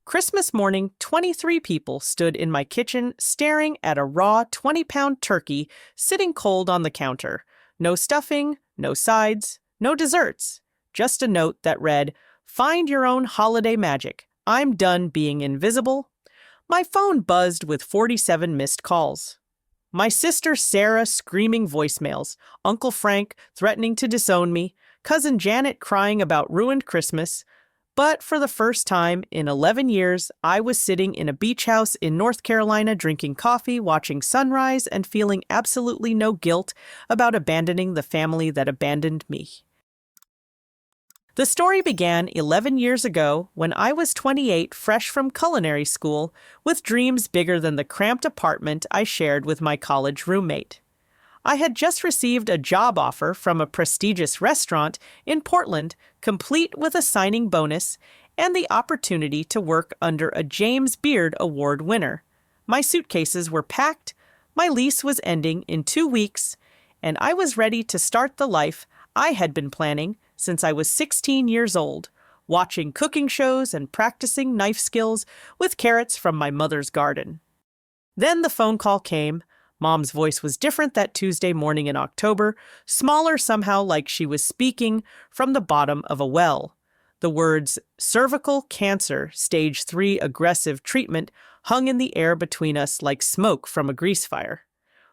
Christmas morning, 23 people stood in my kitchen staring at a raw 20-pound turkey sitting cold on the counter. No stuffing, no sides, no desserts. Just a note that read, "Find your own holiday magic. I'm done being invisible." My phone buzzed with 47 missed calls. My sister Sarah screaming voicemails, Uncle Frank threatening to disown me, Cousin Janet crying about ruined Christmas. But for the first time in 11 years, I was sitting in a beach house in North Carolina drinking coffee, watching sunrise, and feeling absolutely no guilt about abandoning the family that abandoned me. The story began 11 years ago when I was 28, fresh from culinary school, with dreams bigger than the cramped apartment I shared with my college roommate. I had just received a job offer from a prestigious restaurant in Portland, complete with a signing bonus and the opportunity to work under a James Beard Award winner. My suitcases were packed, my lease was ending in 2 weeks, and I was ready to start the life I had been planning since I was 16 years old, watching cooking shows and practicing knife skills with carrots from my mother's garden. Then the phone call came. Mom's voice was different that Tuesday morning in October, smaller somehow, like she was speaking from the bottom of a well. The words, "cervical cancer, stage 3 aggressive treatment," hung in the air between us like smoke from a grease fire.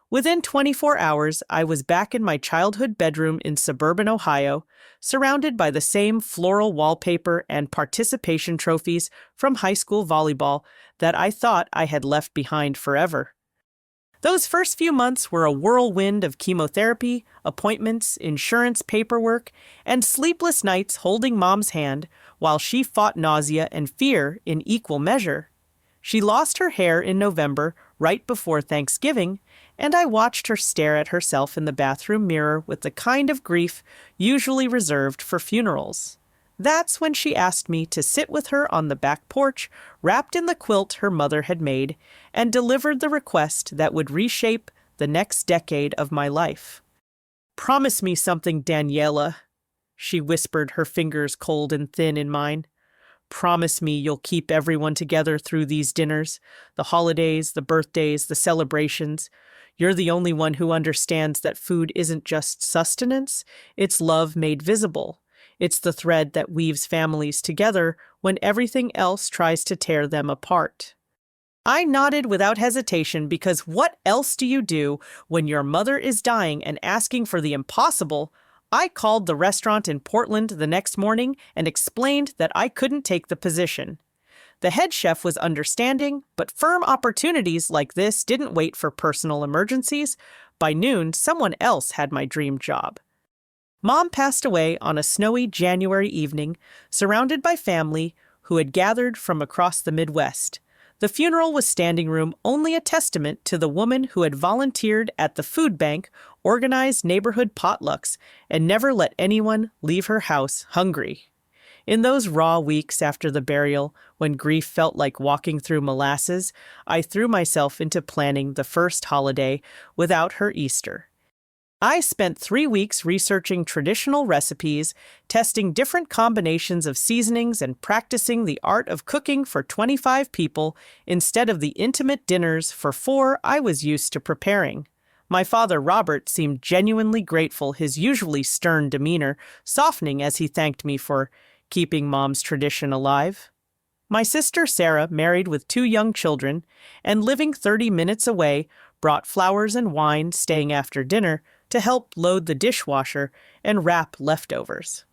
Within 24 hours, I was back in my childhood bedroom in suburban Ohio, surrounded by the same floral wallpaper and participation trophies from high school volleyball that I thought I had left behind forever. Those first few months were a whirlwind of chemotherapy, appointments, insurance paperwork, and sleepless nights holding Mom's hand while she fought nausea and fear in equal measure. She lost her hair in November, right before Thanksgiving, and I watched her stare at herself in the bathroom mirror with the kind of grief usually reserved for funerals. That's when she asked me to sit with her on the back porch, wrapped in the quilt her mother had made, and delivered the request that would reshape the next decade of my life. "Promise me something, Daniela," she whispered, her fingers cold and thin in mine. "Promise me you'll keep everyone together through these dinners, the holidays, the birthdays, the celebrations. You're the only one who understands that food isn't just sustenance, it's love made visible. It's the thread that weaves families together when everything else tries to tear them apart." I nodded without hesitation because what else do you do when your mother is dying and asking for the impossible? I called the restaurant in Portland the next morning and explained that I couldn't take the position. The head chef was understanding, but firm opportunities like this didn't wait for personal emergencies. By noon, someone else had my dream job. Mom passed away on a snowy January evening, surrounded by family who had gathered from across the Midwest. The funeral was standing room only, a testament to the woman who had volunteered at the food bank, organized neighborhood potlucks, and never let anyone leave her house hungry. In those raw weeks after the burial, when grief felt like walking through molasses, I threw myself into planning the first holiday without her Easter. I spent 3 weeks researching traditional recipes, testing different combinations of seasonings, and practicing the art of cooking for 25 people instead of the intimate dinners for 4 I was used to preparing. My father, Robert, seemed genuinely grateful, his usually stern demeanor softening as he thanked me for keeping Mom's tradition alive. My sister, Sarah, married with 2 young children and living 30 minutes away, brought flowers and wine, staying after dinner to help load the dishwasher and wrap leftovers.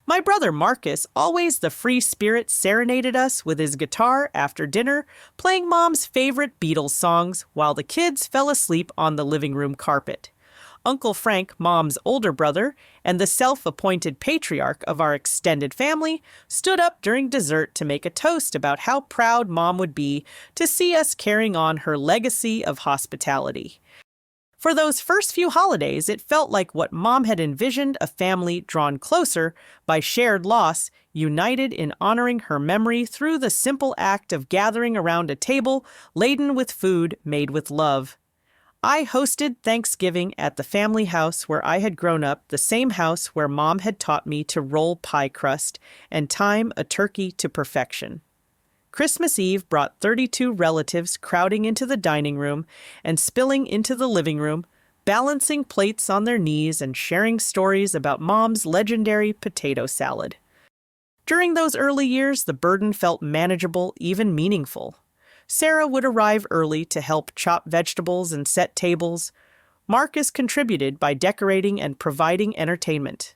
My brother Marcus, always the free spirit, serenaded us with his guitar after dinner, playing Mom's favorite Beatles songs while the kids fell asleep on the living room carpet. Uncle Frank, Mom's older brother, and the self-appointed patriarch of our extended family, stood up during dessert to make a toast about how proud Mom would be to see us carrying on her legacy of hospitality. For those first few holidays, it felt like what Mom had envisioned, a family drawn closer by shared loss, united in honoring her memory through the simple act of gathering around a table laden with food made with love. I hosted Thanksgiving at the family house where I had grown up, the same house where Mom had taught me to roll pie crust and time a turkey to perfection. Christmas Eve brought 32 relatives crowding into the dining room and spilling into the living room, balancing plates on their knees and sharing stories about Mom's legendary potato salad. During those early years, the burden felt manageable, even meaningful. Sarah would arrive early to help chop vegetables and set tables. Marcus contributed by decorating and providing entertainment.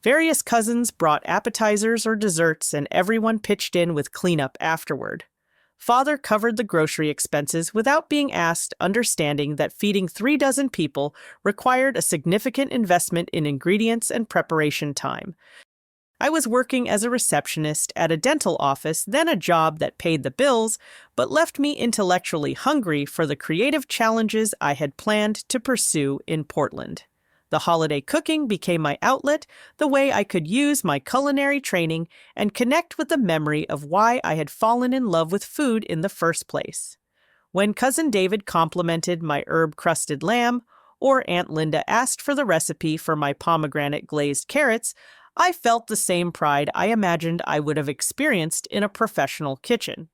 Various cousins brought appetizers or desserts, and everyone pitched in with cleanup afterward. Father covered the grocery expenses without being asked, understanding that feeding 36 people required a significant investment in ingredients and preparation time. I was working as a receptionist at a dental office, then a job that paid the bills, but left me intellectually hungry for the creative challenges I had planned to pursue in Portland. The holiday cooking became my outlet, the way I could use my culinary training and connect with the memory of why I had fallen in love with food in the first place. When Cousin David complimented my herb-crusted lamb, or Aunt Linda asked for the recipe for my pomegranate glazed carrots, I felt the same pride I imagined I would have experienced in a professional kitchen.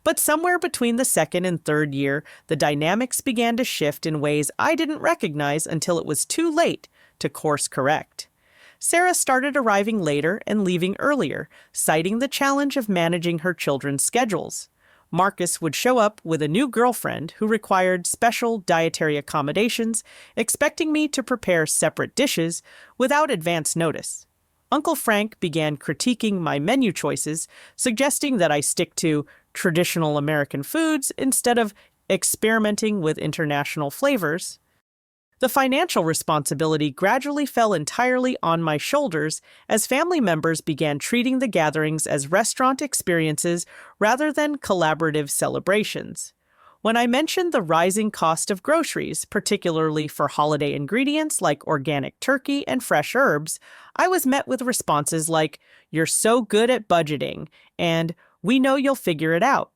But somewhere between the second and third year, the dynamics began to shift in ways I didn't recognize until it was too late to course correct. Sarah started arriving later and leaving earlier, citing the challenge of managing her children's schedules. Marcus would show up with a new girlfriend who required special dietary accommodations, expecting me to prepare separate dishes without advance notice. Uncle Frank began critiquing my menu choices, suggesting that I stick to traditional American foods instead of experimenting with international flavors. The financial responsibility gradually fell entirely on my shoulders as family members began treating the gatherings as restaurant experiences rather than collaborative celebrations. When I mentioned the rising cost of groceries, particularly for holiday ingredients like organic turkey and fresh herbs, I was met with responses like, "You're so good at budgeting," and "We know you'll figure it out."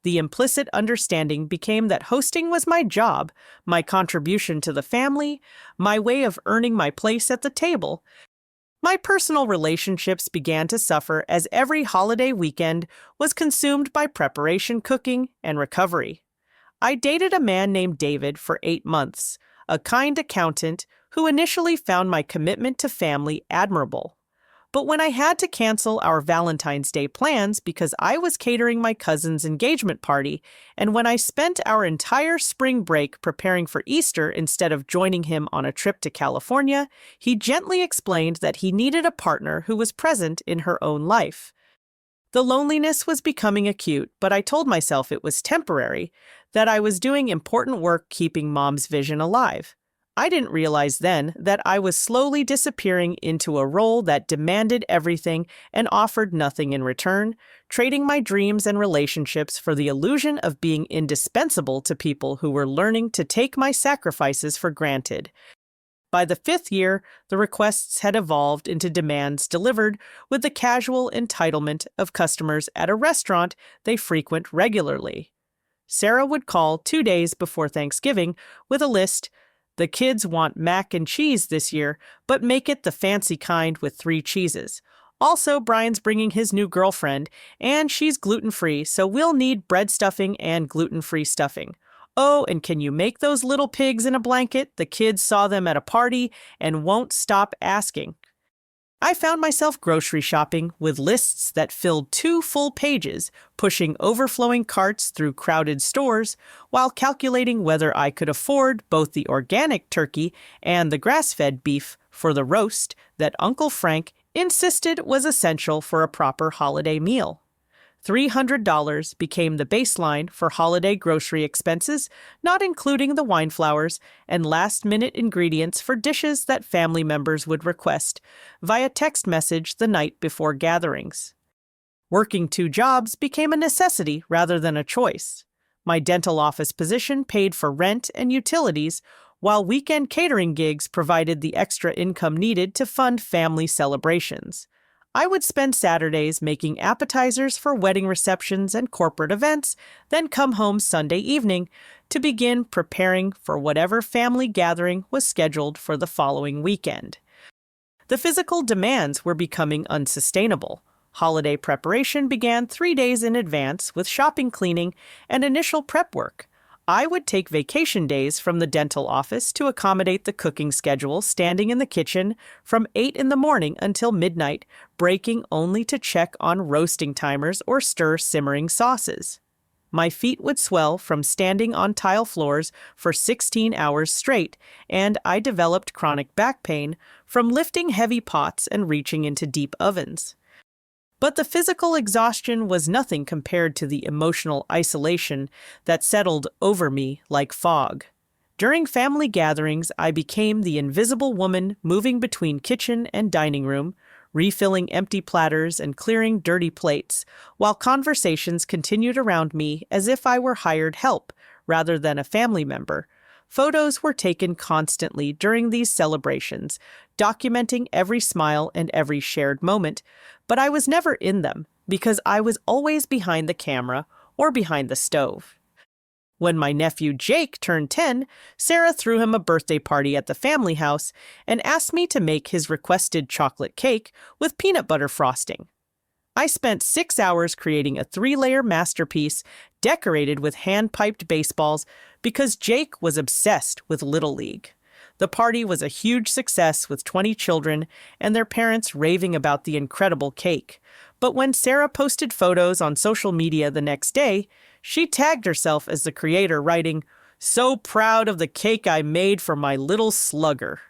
The implicit understanding became that hosting was my job, my contribution to the family, my way of earning my place at the table. My personal relationships began to suffer as every holiday weekend was consumed by preparation, cooking, and recovery. I dated a man named David for 8 months, a kind accountant who initially found my commitment to family admirable. But when I had to cancel our Valentine's Day plans because I was catering my cousin's engagement party, and when I spent our entire spring break preparing for Easter instead of joining him on a trip to California, he gently explained that he needed a partner who was present in her own life. The loneliness was becoming acute, but I told myself it was temporary, that I was doing important work keeping Mom's vision alive. I didn't realize then that I was slowly disappearing into a role that demanded everything and offered nothing in return, trading my dreams and relationships for the illusion of being indispensable to people who were learning to take my sacrifices for granted. By the 5th year, the requests had evolved into demands delivered with the casual entitlement of customers at a restaurant they frequent regularly. Sarah would call 2 days before Thanksgiving with a list. "The kids want mac and cheese this year, but make it the fancy kind with 3 cheeses. Also, Brian's bringing his new girlfriend, and she's gluten-free, so we'll need bread stuffing and gluten-free stuffing. Oh, and can you make those little pigs in a blanket? The kids saw them at a party and won't stop asking." I found myself grocery shopping with lists that filled 2 full pages, pushing overflowing carts through crowded stores while calculating whether I could afford both the organic turkey and the grass-fed beef for the roast that Uncle Frank insisted was essential for a proper holiday meal. $300 became the baseline for holiday grocery expenses, not including the wine flowers and last-minute ingredients for dishes that family members would request via text message the night before gatherings. Working 2 jobs became a necessity rather than a choice. My dental office position paid for rent and utilities, while weekend catering gigs provided the extra income needed to fund family celebrations. I would spend Saturdays making appetizers for wedding receptions and corporate events, then come home Sunday evening to begin preparing for whatever family gathering was scheduled for the following weekend. The physical demands were becoming unsustainable. Holiday preparation began 3 days in advance with shopping, cleaning, and initial prep work. I would take vacation days from the dental office to accommodate the cooking schedule, standing in the kitchen from 8 in the morning until midnight, breaking only to check on roasting timers or stir simmering sauces. My feet would swell from standing on tile floors for 16 hours straight, and I developed chronic back pain from lifting heavy pots and reaching into deep ovens. But the physical exhaustion was nothing compared to the emotional isolation that settled over me like fog. During family gatherings, I became the invisible woman moving between kitchen and dining room, refilling empty platters and clearing dirty plates, while conversations continued around me as if I were hired help rather than a family member. Photos were taken constantly during these celebrations, documenting every smile and every shared moment, but I was never in them because I was always behind the camera or behind the stove. When my nephew Jake turned 10, Sarah threw him a birthday party at the family house and asked me to make his requested chocolate cake with peanut butter frosting. I spent 6 hours creating a 3-layer masterpiece decorated with hand-piped baseballs because Jake was obsessed with Little League. The party was a huge success with 20 children and their parents raving about the incredible cake. But when Sarah posted photos on social media the next day, she tagged herself as the creator, writing, "So proud of the cake I made for my little slugger."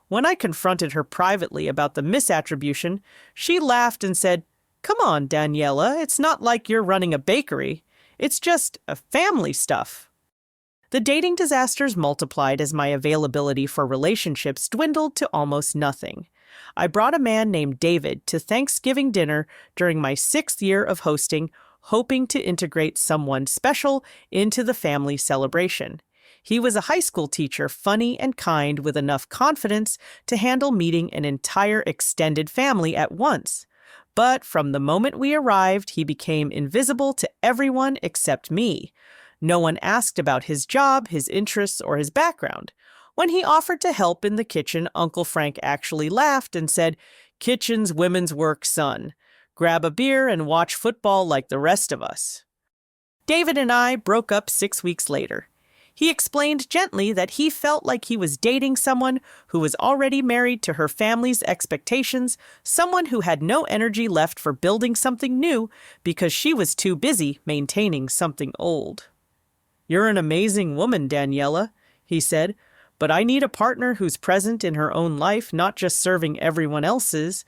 When I confronted her privately about the misattribution, she laughed and said, "Come on, Daniela, it's not like you're running a bakery. It's just a family stuff." The dating disasters multiplied as my availability for relationships dwindled to almost nothing. I brought a man named David to Thanksgiving dinner during my 6th year of hosting, hoping to integrate someone special into the family celebration. He was a high school teacher, funny and kind, with enough confidence to handle meeting an entire extended family at once. But from the moment we arrived, he became invisible to everyone except me. No one asked about his job, his interests, or his background. When he offered to help in the kitchen, Uncle Frank actually laughed and said, "Kitchen's women's work, son. Grab a beer and watch football like the rest of us." David and I broke up 6 weeks later. He explained gently that he felt like he was dating someone who was already married to her family's expectations, someone who had no energy left for building something new because she was too busy maintaining something old. "You're an amazing woman, Daniela," he said, "but I need a partner who's present in her own life, not just serving everyone else's."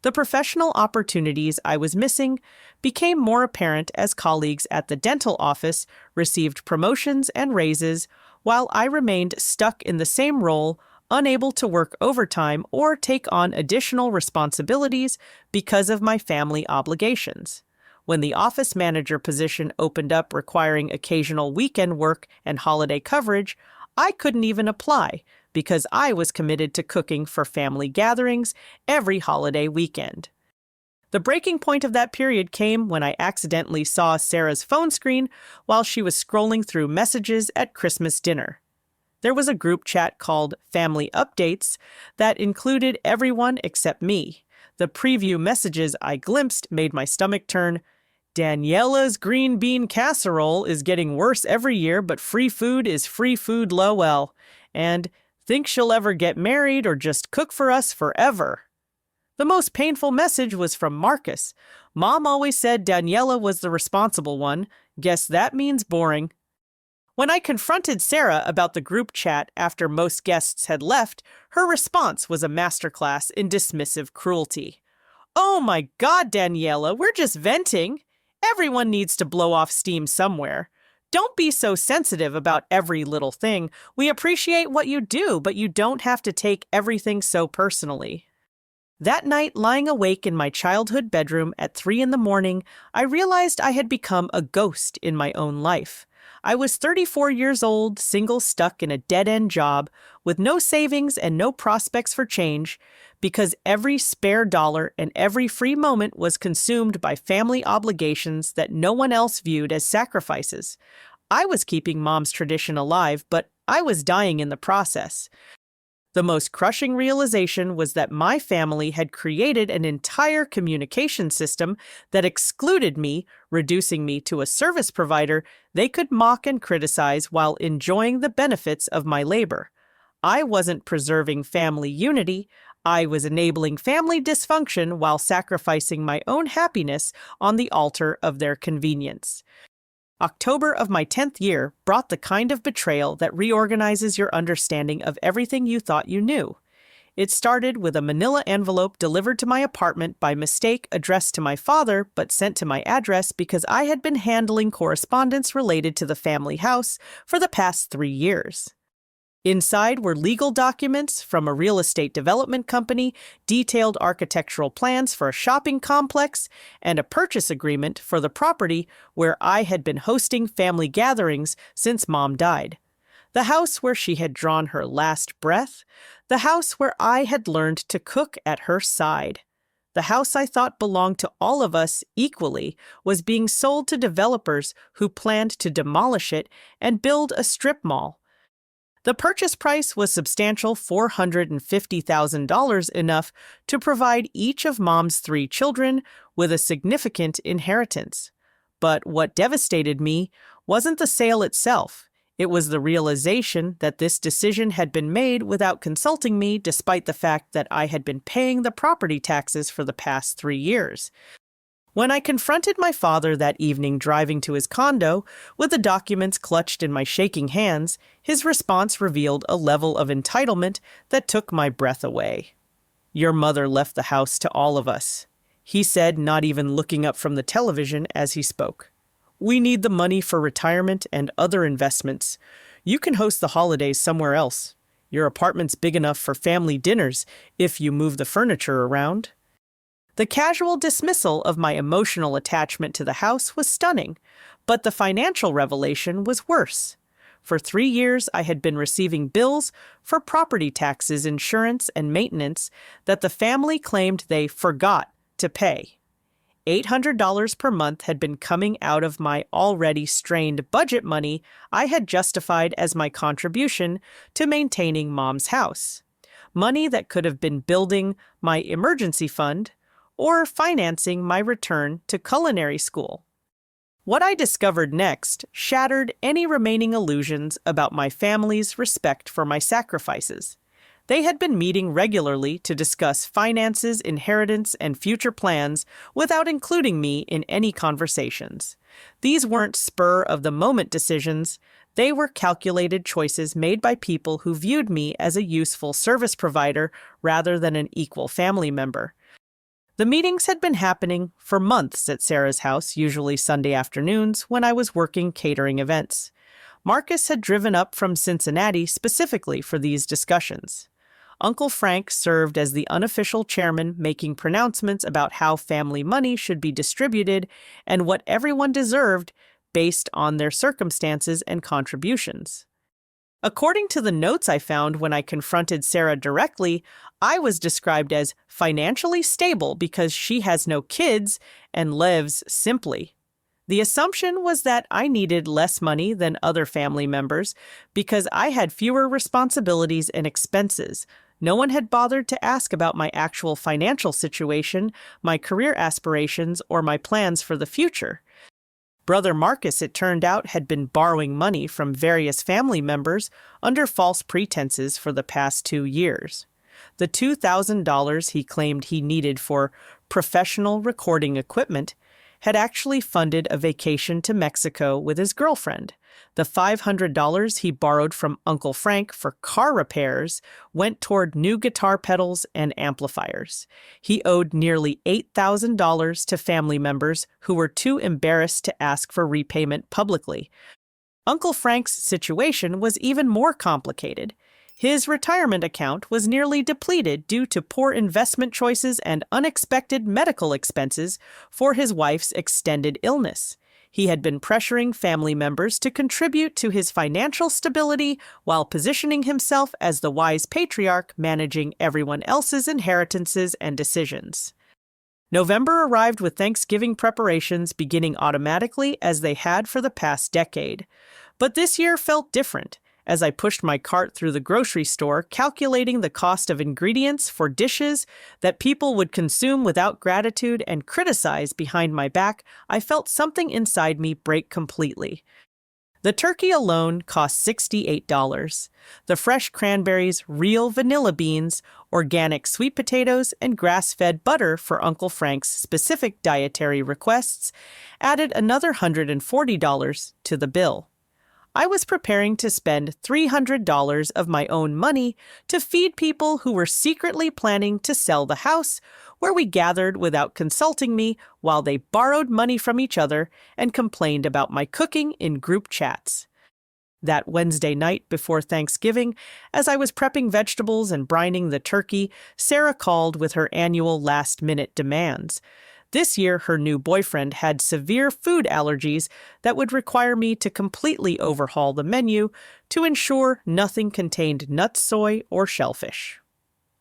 The professional opportunities I was missing became more apparent as colleagues at the dental office received promotions and raises, while I remained stuck in the same role, unable to work overtime or take on additional responsibilities because of my family obligations. When the office manager position opened up requiring occasional weekend work and holiday coverage, I couldn't even apply because I was committed to cooking for family gatherings every holiday weekend. The breaking point of that period came when I accidentally saw Sarah's phone screen while she was scrolling through messages at Christmas dinner. There was a group chat called Family Updates that included everyone except me. The preview messages I glimpsed made my stomach turn. "Daniela's green bean casserole is getting worse every year, but free food is free food, lol." And "think she'll ever get married or just cook for us forever." The most painful message was from Marcus. "Mom always said Daniela was the responsible one. Guess that means boring." When I confronted Sarah about the group chat after most guests had left, her response was a masterclass in dismissive cruelty. "Oh my God, Daniela, we're just venting. Everyone needs to blow off steam somewhere. Don't be so sensitive about every little thing. We appreciate what you do, but you don't have to take everything so personally." That night, lying awake in my childhood bedroom at 3 in the morning, I realized I had become a ghost in my own life. I was 34 years old, single, stuck in a dead-end job, with no savings and no prospects for change, because every spare dollar and every free moment was consumed by family obligations that no one else viewed as sacrifices. I was keeping Mom's tradition alive, but I was dying in the process. The most crushing realization was that my family had created an entire communication system that excluded me, reducing me to a service provider they could mock and criticize while enjoying the benefits of my labor. I wasn't preserving family unity. I was enabling family dysfunction while sacrificing my own happiness on the altar of their convenience. October of my 10th year brought the kind of betrayal that reorganizes your understanding of everything you thought you knew. It started with a manila envelope delivered to my apartment by mistake addressed to my father but sent to my address because I had been handling correspondence related to the family house for the past 3 years. Inside were legal documents from a real estate development company, detailed architectural plans for a shopping complex, and a purchase agreement for the property where I had been hosting family gatherings since Mom died. The house where she had drawn her last breath, the house where I had learned to cook at her side. The house I thought belonged to all of us equally was being sold to developers who planned to demolish it and build a strip mall. The purchase price was substantial $450,000, enough to provide each of Mom's 3 children with a significant inheritance. But what devastated me wasn't the sale itself. It was the realization that this decision had been made without consulting me, despite the fact that I had been paying the property taxes for the past 3 years. When I confronted my father that evening driving to his condo, with the documents clutched in my shaking hands, his response revealed a level of entitlement that took my breath away. "Your mother left the house to all of us," he said, not even looking up from the television as he spoke. "We need the money for retirement and other investments. You can host the holidays somewhere else. Your apartment's big enough for family dinners if you move the furniture around." The casual dismissal of my emotional attachment to the house was stunning, but the financial revelation was worse. For 3 years, I had been receiving bills for property taxes, insurance, and maintenance that the family claimed they forgot to pay. $800 per month had been coming out of my already strained budget money I had justified as my contribution to maintaining Mom's house. Money that could have been building my emergency fund or financing my return to culinary school. What I discovered next shattered any remaining illusions about my family's respect for my sacrifices. They had been meeting regularly to discuss finances, inheritance, and future plans without including me in any conversations. These weren't spur-of-the-moment decisions. They were calculated choices made by people who viewed me as a useful service provider rather than an equal family member. The meetings had been happening for months at Sarah's house, usually Sunday afternoons when I was working catering events. Marcus had driven up from Cincinnati specifically for these discussions. Uncle Frank served as the unofficial chairman, making pronouncements about how family money should be distributed and what everyone deserved based on their circumstances and contributions. According to the notes I found when I confronted Sarah directly, I was described as financially stable because she has no kids and lives simply. The assumption was that I needed less money than other family members because I had fewer responsibilities and expenses. No one had bothered to ask about my actual financial situation, my career aspirations, or my plans for the future. Brother Marcus, it turned out, had been borrowing money from various family members under false pretenses for the past 2 years. The $2,000 he claimed he needed for professional recording equipment had actually funded a vacation to Mexico with his girlfriend. The $500 he borrowed from Uncle Frank for car repairs went toward new guitar pedals and amplifiers. He owed nearly $8,000 to family members who were too embarrassed to ask for repayment publicly. Uncle Frank's situation was even more complicated. His retirement account was nearly depleted due to poor investment choices and unexpected medical expenses for his wife's extended illness. He had been pressuring family members to contribute to his financial stability while positioning himself as the wise patriarch managing everyone else's inheritances and decisions. November arrived with Thanksgiving preparations beginning automatically as they had for the past decade. But this year felt different. as I pushed my cart through the grocery store, calculating the cost of ingredients for dishes that people would consume without gratitude and criticize behind my back. I felt something inside me break completely. The turkey alone cost $68. The fresh cranberries, real vanilla beans, organic sweet potatoes, and grass-fed butter for Uncle Frank's specific dietary requests added another $140 to the bill. I was preparing to spend $300 of my own money to feed people who were secretly planning to sell the house where we gathered without consulting me while they borrowed money from each other and complained about my cooking in group chats. That Wednesday night before Thanksgiving, as I was prepping vegetables and brining the turkey, Sarah called with her annual last-minute demands. This year, her new boyfriend had severe food allergies that would require me to completely overhaul the menu to ensure nothing contained nuts, soy, or shellfish.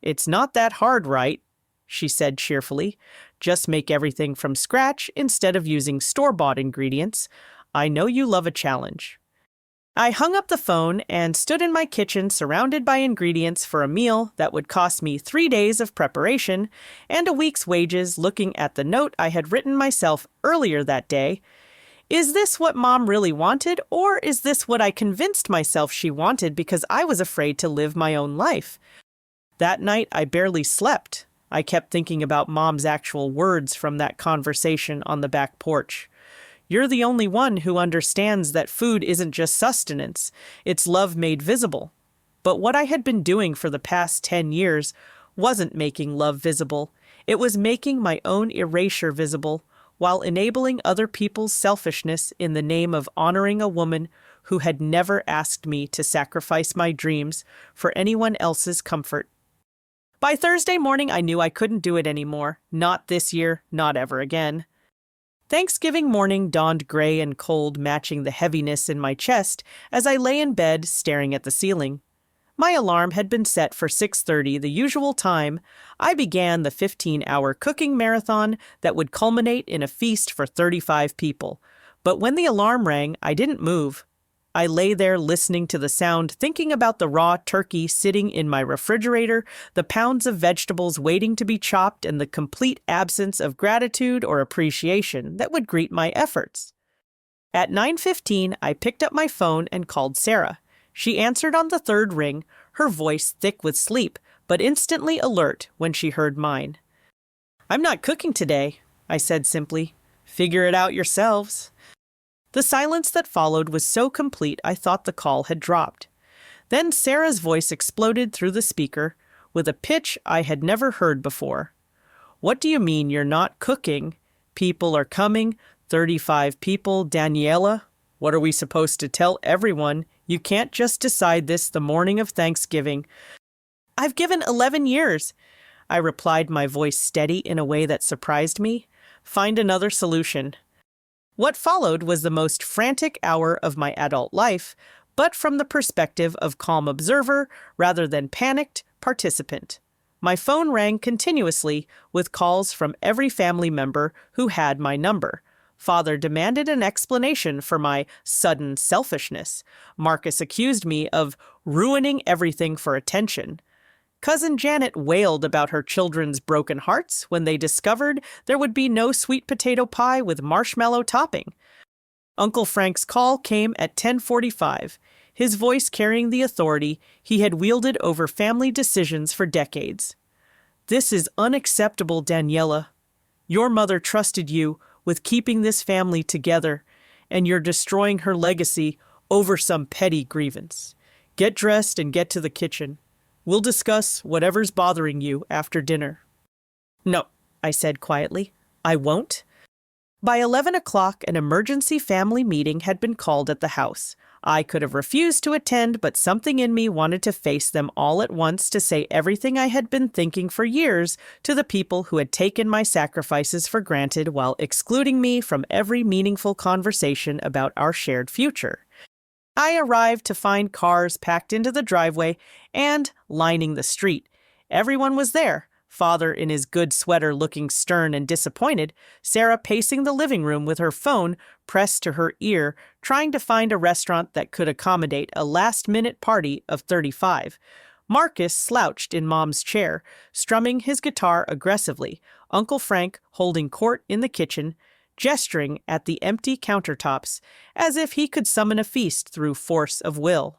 "It's not that hard, right?" she said cheerfully. "Just make everything from scratch instead of using store-bought ingredients. I know you love a challenge." I hung up the phone and stood in my kitchen surrounded by ingredients for a meal that would cost me 3 days of preparation and a week's wages, looking at the note I had written myself earlier that day. Is this what Mom really wanted, or is this what I convinced myself she wanted because I was afraid to live my own life? That night, I barely slept. I kept thinking about Mom's actual words from that conversation on the back porch. "You're the only one who understands that food isn't just sustenance, it's love made visible." But what I had been doing for the past 10 years wasn't making love visible. It was making my own erasure visible, while enabling other people's selfishness in the name of honoring a woman who had never asked me to sacrifice my dreams for anyone else's comfort. By Thursday morning, I knew I couldn't do it anymore. Not this year, not ever again. Thanksgiving morning dawned gray and cold, matching the heaviness in my chest as I lay in bed staring at the ceiling. My alarm had been set for 6:30, the usual time. I began the 15-hour cooking marathon that would culminate in a feast for 35 people. But when the alarm rang, I didn't move. I lay there listening to the sound, thinking about the raw turkey sitting in my refrigerator, the pounds of vegetables waiting to be chopped, and the complete absence of gratitude or appreciation that would greet my efforts. At 9:15, I picked up my phone and called Sarah. She answered on the third ring, her voice thick with sleep, but instantly alert when she heard mine. "I'm not cooking today," I said simply. "Figure it out yourselves." The silence that followed was so complete I thought the call had dropped. Then Sarah's voice exploded through the speaker with a pitch I had never heard before. "What do you mean you're not cooking? People are coming, 35 people, Daniela. What are we supposed to tell everyone? You can't just decide this the morning of Thanksgiving." "I've given 11 years," I replied, my voice steady in a way that surprised me. "Find another solution." What followed was the most frantic hour of my adult life, but from the perspective of calm observer rather than panicked participant. My phone rang continuously with calls from every family member who had my number. Father demanded an explanation for my sudden selfishness. Marcus accused me of ruining everything for attention. Cousin Janet wailed about her children's broken hearts when they discovered there would be no sweet potato pie with marshmallow topping. Uncle Frank's call came at 10:45, his voice carrying the authority he had wielded over family decisions for decades. "This is unacceptable, Daniela. Your mother trusted you with keeping this family together, and you're destroying her legacy over some petty grievance. Get dressed and get to the kitchen. We'll discuss whatever's bothering you after dinner." "No," I said quietly. "I won't." By 11 o'clock, an emergency family meeting had been called at the house. I could have refused to attend, but something in me wanted to face them all at once to say everything I had been thinking for years to the people who had taken my sacrifices for granted while excluding me from every meaningful conversation about our shared future. I arrived to find cars packed into the driveway and lining the street. Everyone was there, Father in his good sweater looking stern and disappointed, Sarah pacing the living room with her phone pressed to her ear, trying to find a restaurant that could accommodate a last-minute party of 35. Marcus slouched in Mom's chair, strumming his guitar aggressively, Uncle Frank holding court in the kitchen, gesturing at the empty countertops as if he could summon a feast through force of will.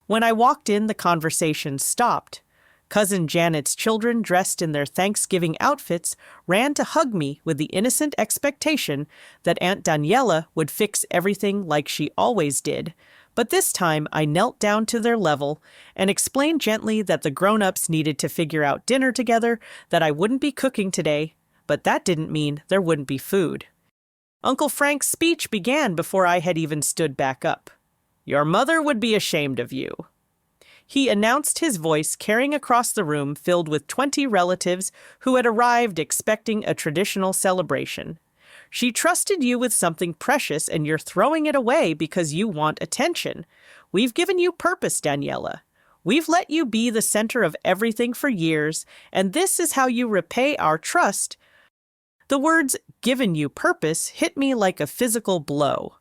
When I walked in, the conversation stopped. Cousin Janet's children, dressed in their Thanksgiving outfits, ran to hug me with the innocent expectation that Aunt Daniela would fix everything like she always did. But this time I knelt down to their level and explained gently that the grown-ups needed to figure out dinner together, that I wouldn't be cooking today, but that didn't mean there wouldn't be food. Uncle Frank's speech began before I had even stood back up. "Your mother would be ashamed of you," he announced, his voice carrying across the room filled with 20 relatives who had arrived expecting a traditional celebration. "She trusted you with something precious and you're throwing it away because you want attention. We've given you purpose, Daniela. We've let you be the center of everything for years, and this is how you repay our trust." The words "given you purpose" hit me like a physical blow.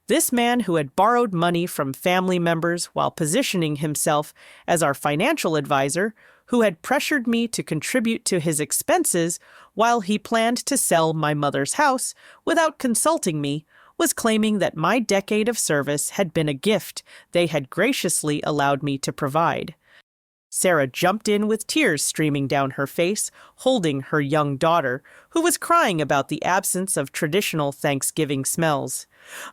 This man who had borrowed money from family members while positioning himself as our financial advisor, who had pressured me to contribute to his expenses while he planned to sell my mother's house without consulting me, was claiming that my decade of service had been a gift they had graciously allowed me to provide. Sarah jumped in with tears streaming down her face, holding her young daughter, who was crying about the absence of traditional Thanksgiving smells.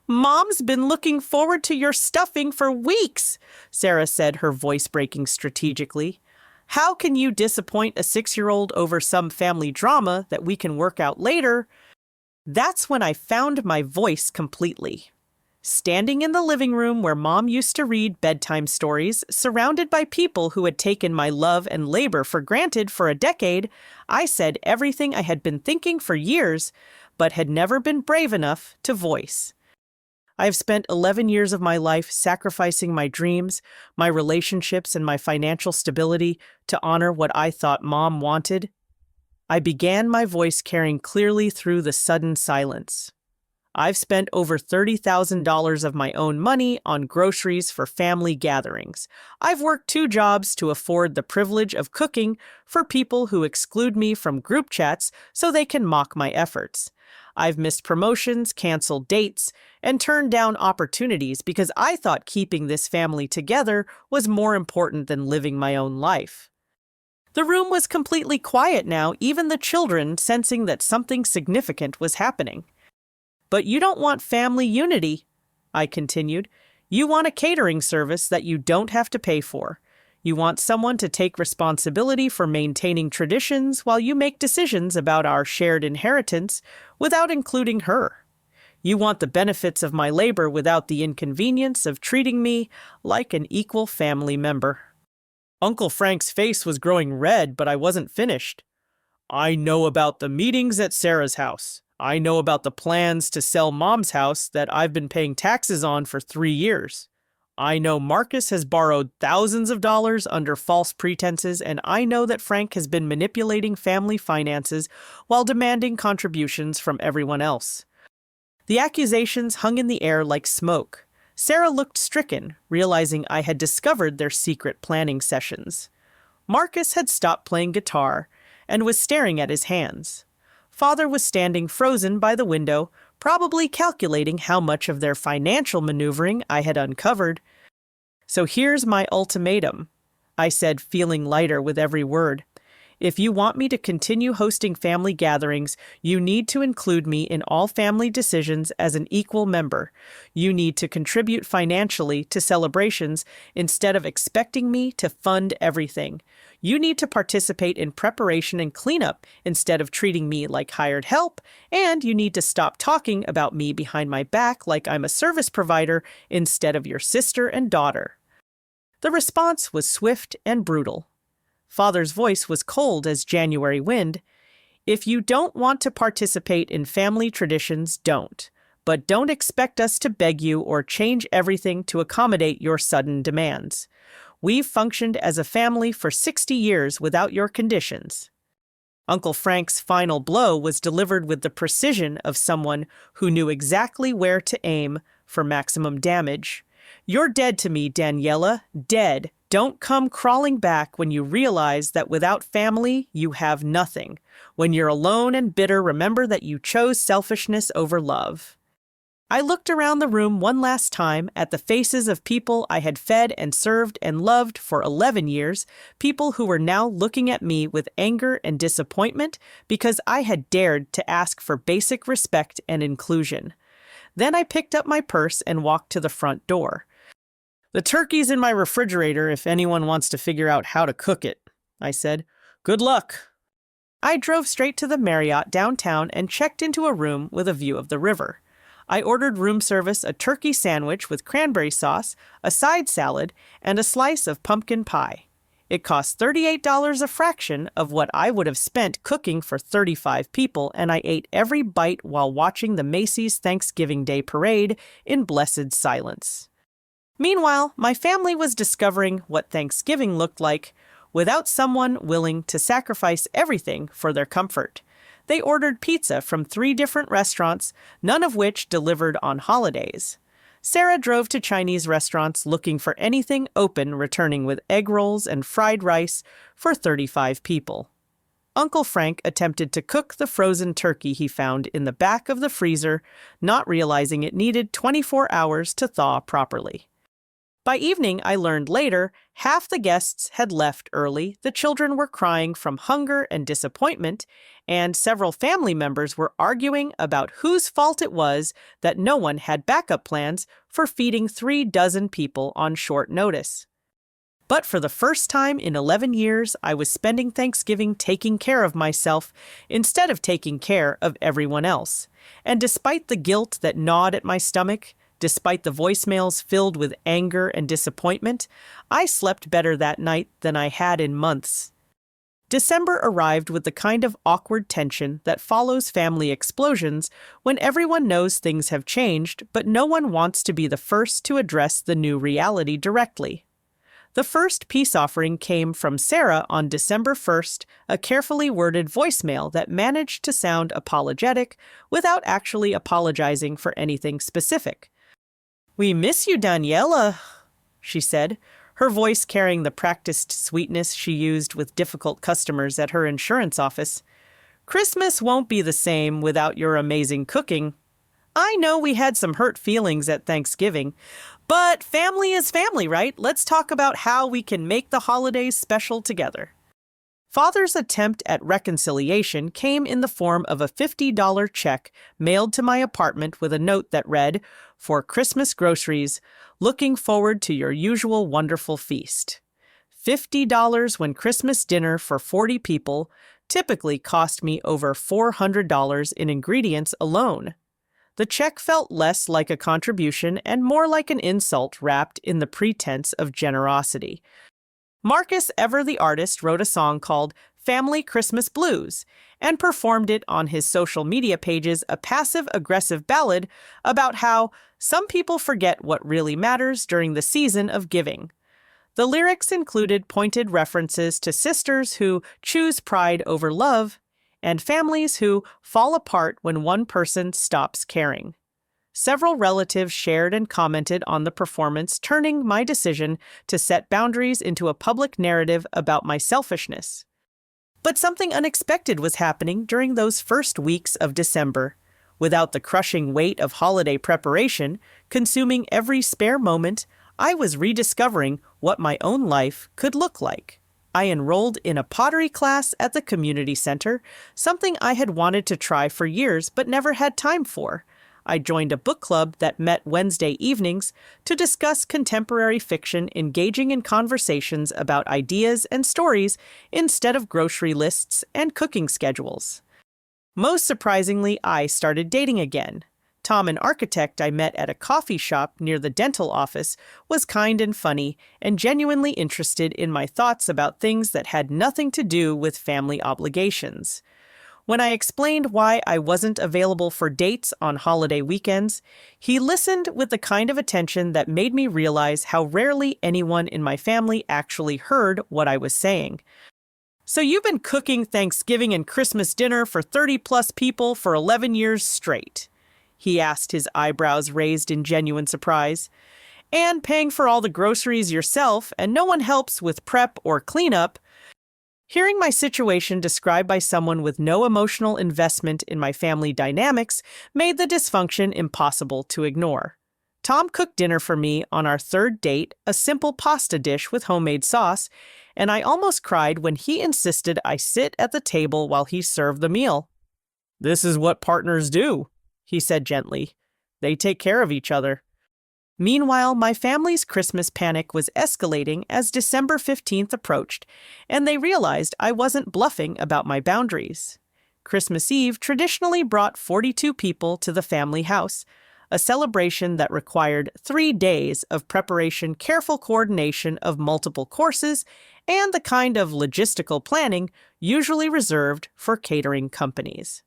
"Mom's been looking forward to your stuffing for weeks," Sarah said, her voice breaking strategically. "How can you disappoint a 6-year-old over some family drama that we can work out later?" That's when I found my voice completely. Standing in the living room where Mom used to read bedtime stories, surrounded by people who had taken my love and labor for granted for a decade, I said everything I had been thinking for years, but had never been brave enough to voice. I have spent 11 years of my life sacrificing my dreams, my relationships, and my financial stability to honor what I thought Mom wanted. I began, my voice carrying clearly through the sudden silence. I've spent over $30,000 of my own money on groceries for family gatherings. I've worked 2 jobs to afford the privilege of cooking for people who exclude me from group chats so they can mock my efforts. I've missed promotions, canceled dates, and turned down opportunities because I thought keeping this family together was more important than living my own life. The room was completely quiet now, even the children sensing that something significant was happening. "But you don't want family unity," I continued. "You want a catering service that you don't have to pay for. You want someone to take responsibility for maintaining traditions while you make decisions about our shared inheritance without including her. You want the benefits of my labor without the inconvenience of treating me like an equal family member." Uncle Frank's face was growing red, but I wasn't finished. "I know about the meetings at Sarah's house. I know about the plans to sell Mom's house that I've been paying taxes on for 3 years. I know Marcus has borrowed thousands of dollars under false pretenses, and I know that Frank has been manipulating family finances while demanding contributions from everyone else." The accusations hung in the air like smoke. Sarah looked stricken, realizing I had discovered their secret planning sessions. Marcus had stopped playing guitar and was staring at his hands. Father was standing frozen by the window, probably calculating how much of their financial maneuvering I had uncovered. "So here's my ultimatum," I said, feeling lighter with every word. "If you want me to continue hosting family gatherings, you need to include me in all family decisions as an equal member. You need to contribute financially to celebrations instead of expecting me to fund everything. You need to participate in preparation and cleanup instead of treating me like hired help, and you need to stop talking about me behind my back like I'm a service provider instead of your sister and daughter." The response was swift and brutal. Father's voice was cold as January wind. "If you don't want to participate in family traditions, don't. But don't expect us to beg you or change everything to accommodate your sudden demands. We've functioned as a family for 60 years without your conditions." Uncle Frank's final blow was delivered with the precision of someone who knew exactly where to aim for maximum damage. "You're dead to me, Daniela, dead. Don't come crawling back when you realize that without family, you have nothing. When you're alone and bitter, remember that you chose selfishness over love." I looked around the room one last time at the faces of people I had fed and served and loved for 11 years, people who were now looking at me with anger and disappointment because I had dared to ask for basic respect and inclusion. Then I picked up my purse and walked to the front door. "The turkey's in my refrigerator if anyone wants to figure out how to cook it," I said. "Good luck." I drove straight to the Marriott downtown and checked into a room with a view of the river. I ordered room service a turkey sandwich with cranberry sauce, a side salad, and a slice of pumpkin pie. It cost $38, a fraction of what I would have spent cooking for 35 people, and I ate every bite while watching the Macy's Thanksgiving Day Parade in blessed silence. Meanwhile, my family was discovering what Thanksgiving looked like without someone willing to sacrifice everything for their comfort. They ordered pizza from 3 different restaurants, none of which delivered on holidays. Sarah drove to Chinese restaurants looking for anything open, returning with egg rolls and fried rice for 35 people. Uncle Frank attempted to cook the frozen turkey he found in the back of the freezer, not realizing it needed 24 hours to thaw properly. By evening, I learned later, half the guests had left early, the children were crying from hunger and disappointment, and several family members were arguing about whose fault it was that no one had backup plans for feeding 3 dozen people on short notice. But for the first time in 11 years, I was spending Thanksgiving taking care of myself instead of taking care of everyone else. And despite the guilt that gnawed at my stomach, despite the voicemails filled with anger and disappointment, I slept better that night than I had in months. December arrived with the kind of awkward tension that follows family explosions when everyone knows things have changed, but no one wants to be the first to address the new reality directly. The first peace offering came from Sarah on December 1st, a carefully worded voicemail that managed to sound apologetic without actually apologizing for anything specific. "We miss you, Daniela," she said, her voice carrying the practiced sweetness she used with difficult customers at her insurance office. "Christmas won't be the same without your amazing cooking. I know we had some hurt feelings at Thanksgiving, but family is family, right? Let's talk about how we can make the holidays special together." Father's attempt at reconciliation came in the form of a $50 check mailed to my apartment with a note that read, "For Christmas groceries, looking forward to your usual wonderful feast." $50 when Christmas dinner for 40 people typically cost me over $400 in ingredients alone. The check felt less like a contribution and more like an insult wrapped in the pretense of generosity. Marcus Ever the artist wrote a song called Family Christmas Blues and performed it on his social media pages, a passive-aggressive ballad about how some people forget what really matters during the season of giving. The lyrics included pointed references to sisters who choose pride over love and families who fall apart when one person stops caring. Several relatives shared and commented on the performance, turning my decision to set boundaries into a public narrative about my selfishness. But something unexpected was happening during those first weeks of December. Without the crushing weight of holiday preparation, consuming every spare moment, I was rediscovering what my own life could look like. I enrolled in a pottery class at the community center, something I had wanted to try for years but never had time for. I joined a book club that met Wednesday evenings to discuss contemporary fiction, engaging in conversations about ideas and stories instead of grocery lists and cooking schedules. Most surprisingly, I started dating again. Tom, an architect I met at a coffee shop near the dental office, was kind and funny and genuinely interested in my thoughts about things that had nothing to do with family obligations. When I explained why I wasn't available for dates on holiday weekends, he listened with the kind of attention that made me realize how rarely anyone in my family actually heard what I was saying. So you've been cooking Thanksgiving and Christmas dinner for 30 plus people for 11 years straight? He asked, his eyebrows raised in genuine surprise. And paying for all the groceries yourself, and no one helps with prep or cleanup. Hearing my situation described by someone with no emotional investment in my family dynamics made the dysfunction impossible to ignore. Tom cooked dinner for me on our third date, a simple pasta dish with homemade sauce, and I almost cried when he insisted I sit at the table while he served the meal. "This is what partners do," he said gently. "They take care of each other." Meanwhile, my family's Christmas panic was escalating as December 15th approached, and they realized I wasn't bluffing about my boundaries. Christmas Eve traditionally brought 42 people to the family house, a celebration that required 3 days of preparation, careful coordination of multiple courses, and the kind of logistical planning usually reserved for catering companies.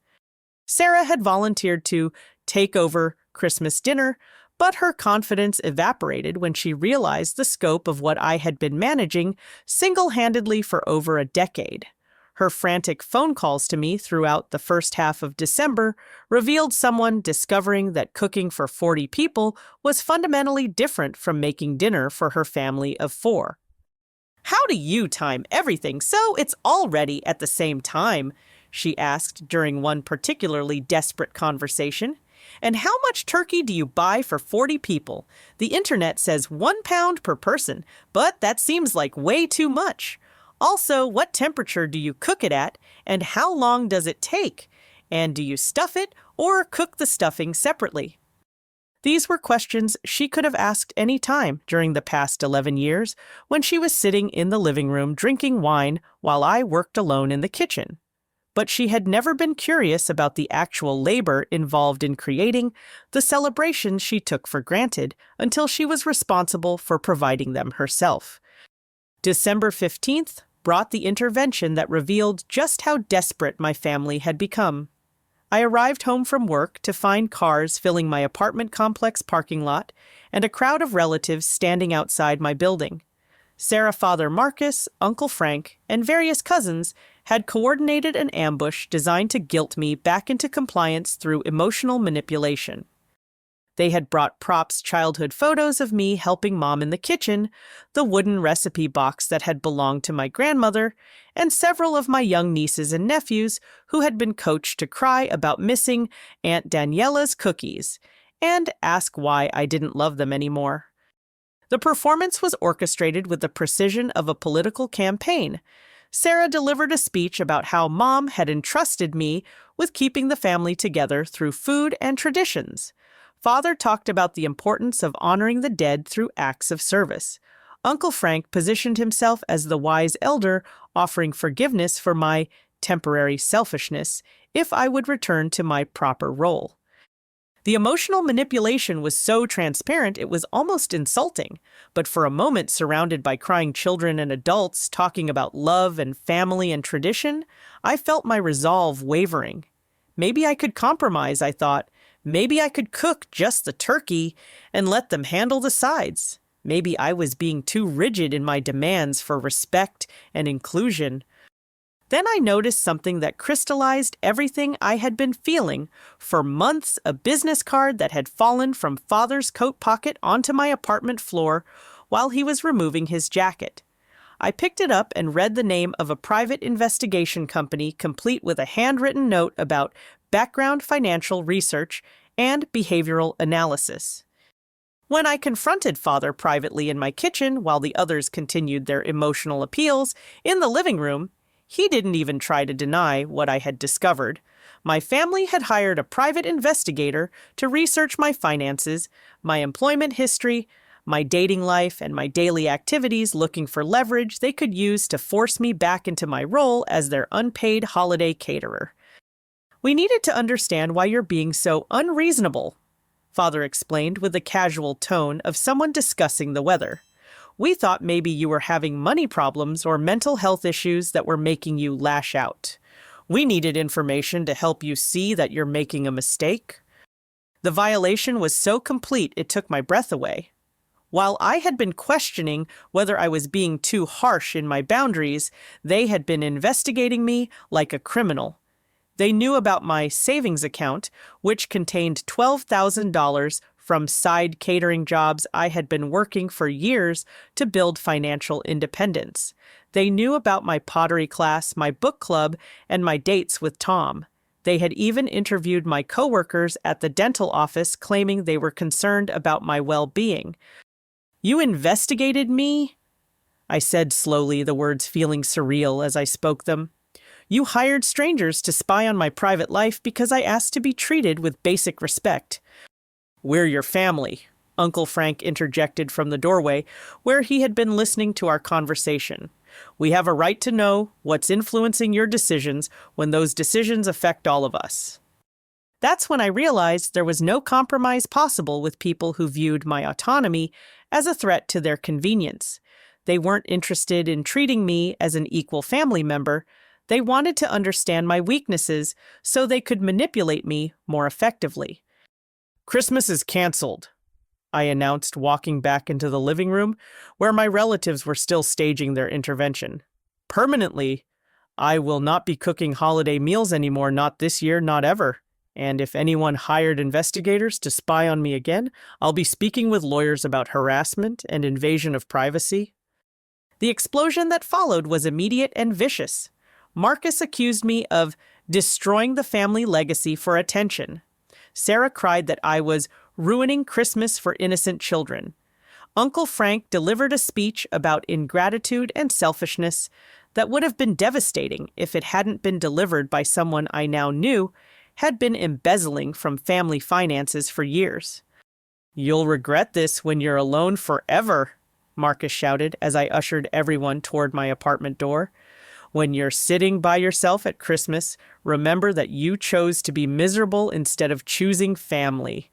Sarah had volunteered to take over Christmas dinner, but her confidence evaporated when she realized the scope of what I had been managing single-handedly for over a decade. Her frantic phone calls to me throughout the first half of December revealed someone discovering that cooking for 40 people was fundamentally different from making dinner for her family of 4. "How do you time everything so it's all ready at the same time?" she asked during one particularly desperate conversation. "And how much turkey do you buy for 40 people? The internet says 1 pound per person, but that seems like way too much. Also, what temperature do you cook it at, and how long does it take? And do you stuff it or cook the stuffing separately?" These were questions she could have asked any time during the past 11 years when she was sitting in the living room drinking wine while I worked alone in the kitchen. But she had never been curious about the actual labor involved in creating the celebrations she took for granted until she was responsible for providing them herself. December 15th brought the intervention that revealed just how desperate my family had become. I arrived home from work to find cars filling my apartment complex parking lot and a crowd of relatives standing outside my building. Sarah, Father Marcus, Uncle Frank, and various cousins had coordinated an ambush designed to guilt me back into compliance through emotional manipulation. They had brought props, childhood photos of me helping Mom in the kitchen, the wooden recipe box that had belonged to my grandmother, and several of my young nieces and nephews who had been coached to cry about missing Aunt Daniela's cookies and ask why I didn't love them anymore. The performance was orchestrated with the precision of a political campaign. Sarah delivered a speech about how Mom had entrusted me with keeping the family together through food and traditions. Father talked about the importance of honoring the dead through acts of service. Uncle Frank positioned himself as the wise elder, offering forgiveness for my temporary selfishness if I would return to my proper role. The emotional manipulation was so transparent it was almost insulting, but for a moment surrounded by crying children and adults talking about love and family and tradition, I felt my resolve wavering. Maybe I could compromise, I thought. Maybe I could cook just the turkey and let them handle the sides. Maybe I was being too rigid in my demands for respect and inclusion. Then I noticed something that crystallized everything I had been feeling for months, a business card that had fallen from Father's coat pocket onto my apartment floor while he was removing his jacket. I picked it up and read the name of a private investigation company complete with a handwritten note about background financial research and behavioral analysis. When I confronted Father privately in my kitchen while the others continued their emotional appeals in the living room, he didn't even try to deny what I had discovered. My family had hired a private investigator to research my finances, my employment history, my dating life, and my daily activities looking for leverage they could use to force me back into my role as their unpaid holiday caterer. "We needed to understand why you're being so unreasonable," Father explained with the casual tone of someone discussing the weather. "We thought maybe you were having money problems or mental health issues that were making you lash out. We needed information to help you see that you're making a mistake." The violation was so complete it took my breath away. While I had been questioning whether I was being too harsh in my boundaries, they had been investigating me like a criminal. They knew about my savings account, which contained $12,000 from side catering jobs I had been working for years to build financial independence. They knew about my pottery class, my book club, and my dates with Tom. They had even interviewed my coworkers at the dental office, claiming they were concerned about my well-being. "You investigated me?" I said slowly, the words feeling surreal as I spoke them. "You hired strangers to spy on my private life because I asked to be treated with basic respect." "We're your family," Uncle Frank interjected from the doorway, where he had been listening to our conversation. "We have a right to know what's influencing your decisions when those decisions affect all of us." That's when I realized there was no compromise possible with people who viewed my autonomy as a threat to their convenience. They weren't interested in treating me as an equal family member. They wanted to understand my weaknesses so they could manipulate me more effectively. "Christmas is canceled," I announced, walking back into the living room, where my relatives were still staging their intervention. "Permanently. I will not be cooking holiday meals anymore, not this year, not ever. And if anyone hired investigators to spy on me again, I'll be speaking with lawyers about harassment and invasion of privacy." The explosion that followed was immediate and vicious. Marcus accused me of destroying the family legacy for attention. Sarah cried that I was ruining Christmas for innocent children. Uncle Frank delivered a speech about ingratitude and selfishness that would have been devastating if it hadn't been delivered by someone I now knew had been embezzling from family finances for years. "You'll regret this when you're alone forever," Marcus shouted as I ushered everyone toward my apartment door. "When you're sitting by yourself at Christmas, remember that you chose to be miserable instead of choosing family."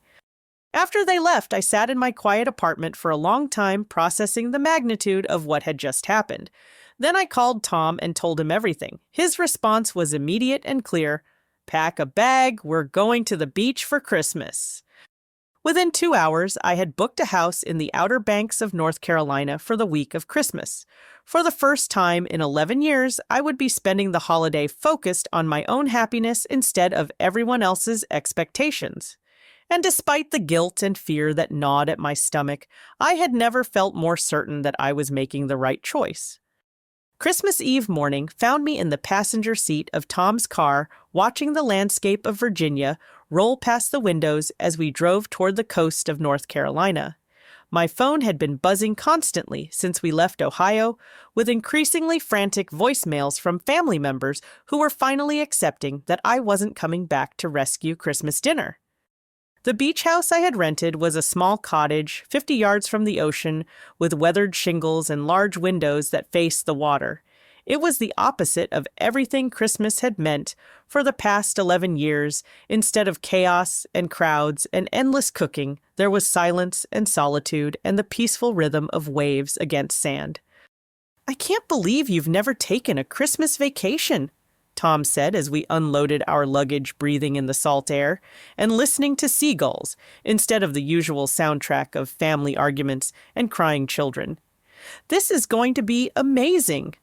After they left, I sat in my quiet apartment for a long time, processing the magnitude of what had just happened. Then I called Tom and told him everything. His response was immediate and clear. "Pack a bag, we're going to the beach for Christmas." Within 2 hours, I had booked a house in the Outer Banks of North Carolina for the week of Christmas. For the first time in 11 years, I would be spending the holiday focused on my own happiness instead of everyone else's expectations. And despite the guilt and fear that gnawed at my stomach, I had never felt more certain that I was making the right choice. Christmas Eve morning found me in the passenger seat of Tom's car, watching the landscape of Virginia roll past the windows as we drove toward the coast of North Carolina. My phone had been buzzing constantly since we left Ohio, with increasingly frantic voicemails from family members who were finally accepting that I wasn't coming back to rescue Christmas dinner. The beach house I had rented was a small cottage 50 yards from the ocean, with weathered shingles and large windows that faced the water. It was the opposite of everything Christmas had meant for the past 11 years. Instead of chaos and crowds and endless cooking, there was silence and solitude and the peaceful rhythm of waves against sand. "I can't believe you've never taken a Christmas vacation," Tom said as we unloaded our luggage, breathing in the salt air and listening to seagulls instead of the usual soundtrack of family arguments and crying children. "This is going to be amazing."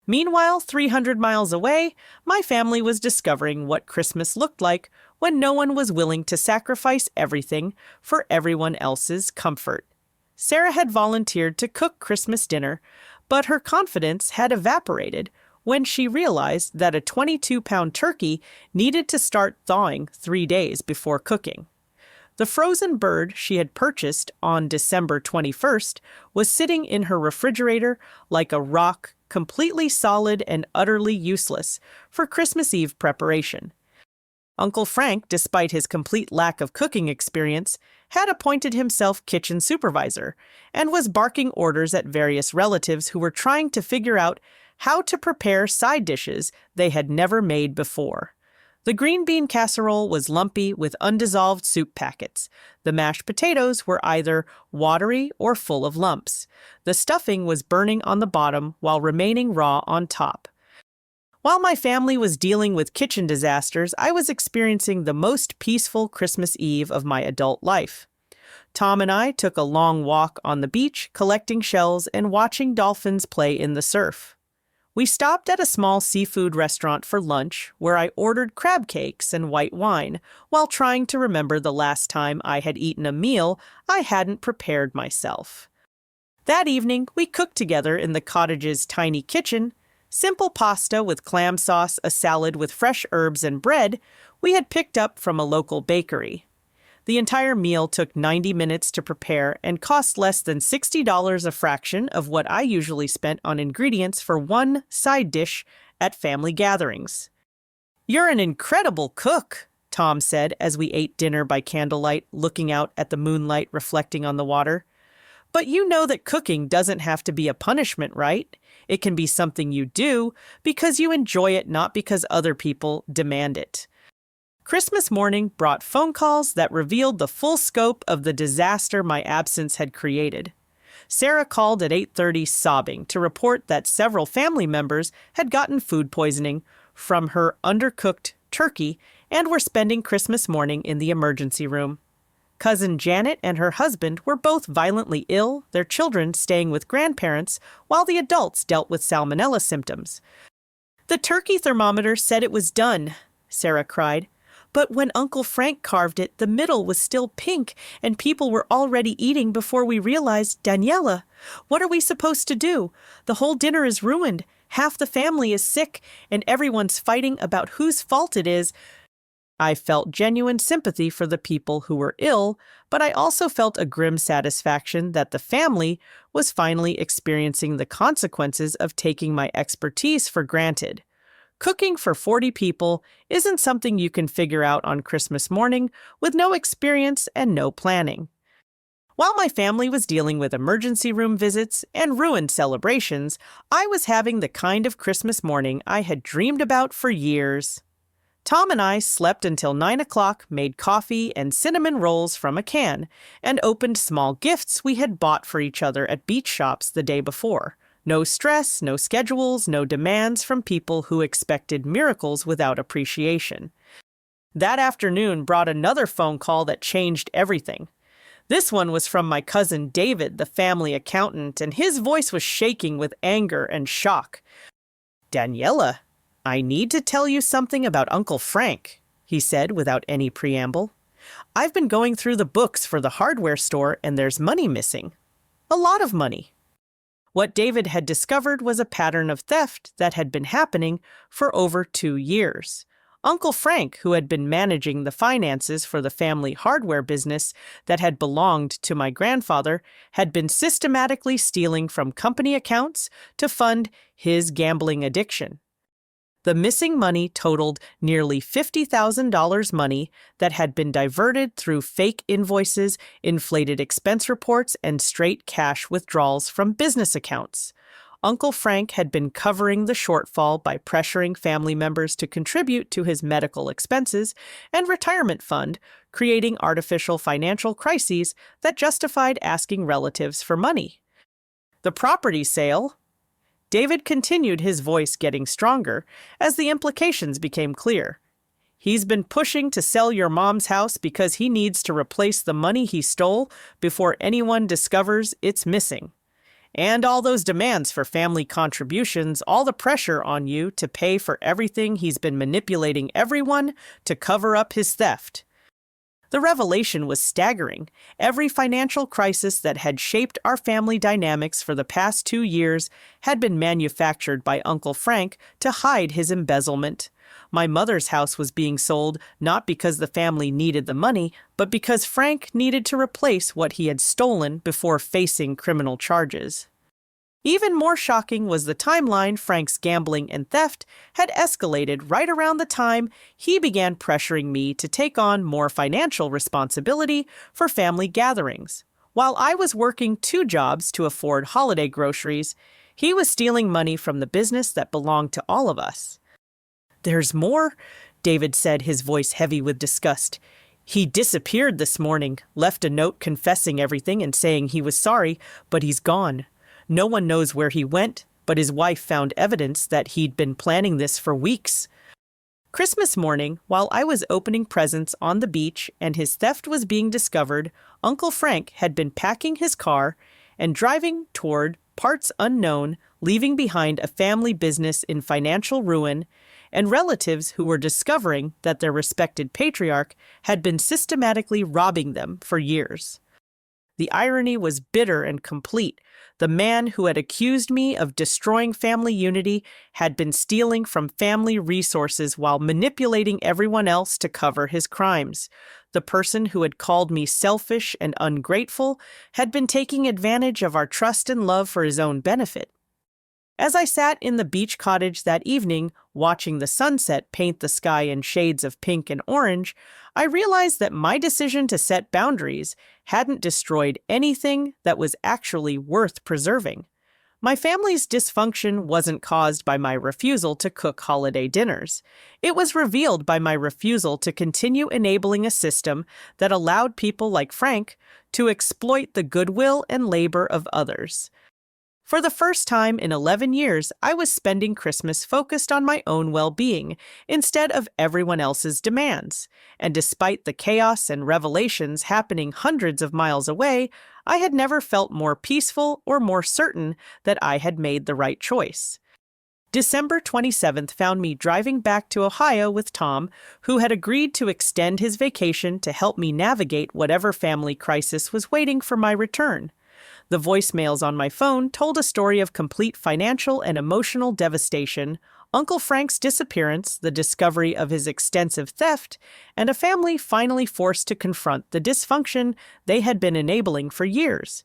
Meanwhile, 300 miles away, my family was discovering what Christmas looked like when no one was willing to sacrifice everything for everyone else's comfort. Sarah had volunteered to cook Christmas dinner, but her confidence had evaporated when she realized that a 22-pound turkey needed to start thawing 3 days before cooking. The frozen bird she had purchased on December 21st was sitting in her refrigerator like a rock, completely solid and utterly useless for Christmas Eve preparation. Uncle Frank, despite his complete lack of cooking experience, had appointed himself kitchen supervisor and was barking orders at various relatives who were trying to figure out how to prepare side dishes they had never made before. The green bean casserole was lumpy with undissolved soup packets. The mashed potatoes were either watery or full of lumps. The stuffing was burning on the bottom while remaining raw on top. While my family was dealing with kitchen disasters, I was experiencing the most peaceful Christmas Eve of my adult life. Tom and I took a long walk on the beach, collecting shells and watching dolphins play in the surf. We stopped at a small seafood restaurant for lunch, where I ordered crab cakes and white wine, while trying to remember the last time I had eaten a meal I hadn't prepared myself. That evening, we cooked together in the cottage's tiny kitchen. Simple pasta with clam sauce, a salad with fresh herbs and bread we had picked up from a local bakery. The entire meal took 90 minutes to prepare and cost less than $60, a fraction of what I usually spent on ingredients for one side dish at family gatherings. "You're an incredible cook," Tom said as we ate dinner by candlelight, looking out at the moonlight reflecting on the water. "But you know that cooking doesn't have to be a punishment, right? It can be something you do because you enjoy it, not because other people demand it." Christmas morning brought phone calls that revealed the full scope of the disaster my absence had created. Sarah called at 8:30 sobbing to report that several family members had gotten food poisoning from her undercooked turkey and were spending Christmas morning in the emergency room. Cousin Janet and her husband were both violently ill, their children staying with grandparents, while the adults dealt with salmonella symptoms. "The turkey thermometer said it was done," Sarah cried. "But when Uncle Frank carved it, the middle was still pink, and people were already eating before we realized. Daniela, what are we supposed to do? The whole dinner is ruined. Half the family is sick, and everyone's fighting about whose fault it is." I felt genuine sympathy for the people who were ill, but I also felt a grim satisfaction that the family was finally experiencing the consequences of taking my expertise for granted. Cooking for 40 people isn't something you can figure out on Christmas morning with no experience and no planning. While my family was dealing with emergency room visits and ruined celebrations, I was having the kind of Christmas morning I had dreamed about for years. Tom and I slept until 9 o'clock, made coffee and cinnamon rolls from a can, and opened small gifts we had bought for each other at beach shops the day before. No stress, no schedules, no demands from people who expected miracles without appreciation. That afternoon brought another phone call that changed everything. This one was from my cousin David, the family accountant, and his voice was shaking with anger and shock. "Daniela, I need to tell you something about Uncle Frank," he said without any preamble. "I've been going through the books for the hardware store and there's money missing. A lot of money." What David had discovered was a pattern of theft that had been happening for over 2 years. Uncle Frank, who had been managing the finances for the family hardware business that had belonged to my grandfather, had been systematically stealing from company accounts to fund his gambling addiction. The missing money totaled nearly $50,000 money that had been diverted through fake invoices, inflated expense reports, and straight cash withdrawals from business accounts. Uncle Frank had been covering the shortfall by pressuring family members to contribute to his medical expenses and retirement fund, creating artificial financial crises that justified asking relatives for money. The property sale. David continued, his voice getting stronger as the implications became clear. "He's been pushing to sell your mom's house because he needs to replace the money he stole before anyone discovers it's missing. And all those demands for family contributions, all the pressure on you to pay for everything he's been manipulating everyone to cover up his theft." The revelation was staggering. Every financial crisis that had shaped our family dynamics for the past 2 years had been manufactured by Uncle Frank to hide his embezzlement. My mother's house was being sold not because the family needed the money, but because Frank needed to replace what he had stolen before facing criminal charges. Even more shocking was the timeline. Frank's gambling and theft had escalated right around the time he began pressuring me to take on more financial responsibility for family gatherings. While I was working 2 jobs to afford holiday groceries, he was stealing money from the business that belonged to all of us. "There's more," David said, his voice heavy with disgust. "He disappeared this morning, left a note confessing everything and saying he was sorry, but he's gone. No one knows where he went, but his wife found evidence that he'd been planning this for weeks." Christmas morning, while I was opening presents on the beach and his theft was being discovered, Uncle Frank had been packing his car and driving toward parts unknown, leaving behind a family business in financial ruin and relatives who were discovering that their respected patriarch had been systematically robbing them for years. The irony was bitter and complete. The man who had accused me of destroying family unity had been stealing from family resources while manipulating everyone else to cover his crimes. The person who had called me selfish and ungrateful had been taking advantage of our trust and love for his own benefit. As I sat in the beach cottage that evening, watching the sunset paint the sky in shades of pink and orange, I realized that my decision to set boundaries hadn't destroyed anything that was actually worth preserving. My family's dysfunction wasn't caused by my refusal to cook holiday dinners. It was revealed by my refusal to continue enabling a system that allowed people like Frank to exploit the goodwill and labor of others. For the first time in 11 years, I was spending Christmas focused on my own well-being instead of everyone else's demands. And despite the chaos and revelations happening hundreds of miles away, I had never felt more peaceful or more certain that I had made the right choice. December 27th found me driving back to Ohio with Tom, who had agreed to extend his vacation to help me navigate whatever family crisis was waiting for my return. The voicemails on my phone told a story of complete financial and emotional devastation, Uncle Frank's disappearance, the discovery of his extensive theft, and a family finally forced to confront the dysfunction they had been enabling for years.